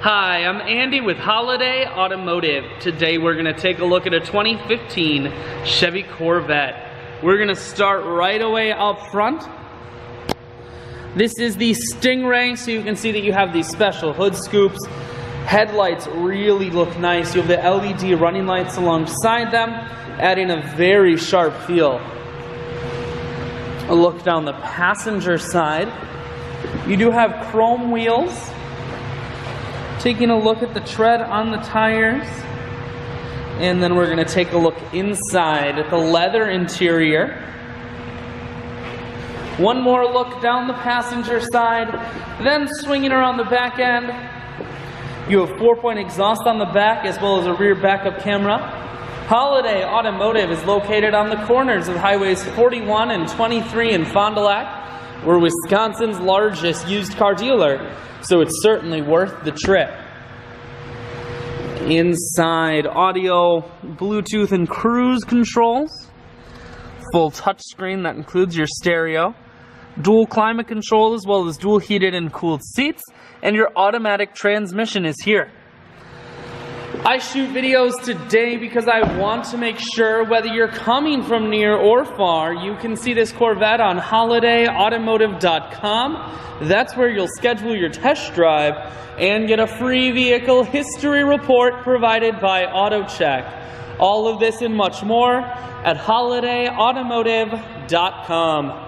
Hi, I'm Andy with Holiday Automotive. Today we're going to take a look at a 2015 Chevy Corvette. We're going to start right away up front. This is the Stingray, so you can see that you have these special hood scoops. Headlights really look nice. You have the LED running lights alongside them, adding a very sharp feel. A look down the passenger side. You do have chrome wheels. Taking a look at the tread on the tires, and then we're going to take a look inside at the leather interior. One more look down the passenger side, then swinging around the back end. You have 4-point exhaust on the back as well as a rear backup camera. Holiday Automotive is located on the corners of highways 41 and 23 in Fond du Lac. We're Wisconsin's largest used car dealer, so it's certainly worth the trip. Inside, audio, Bluetooth, and cruise controls. Full touchscreen that includes your stereo. Dual climate control as well as dual heated and cooled seats. And your automatic transmission is here. I shoot videos today because I want to make sure whether you're coming from near or far, you can see this Corvette on holidayautomotive.com. That's where you'll schedule your test drive and get a free vehicle history report provided by AutoCheck. All of this and much more at holidayautomotive.com.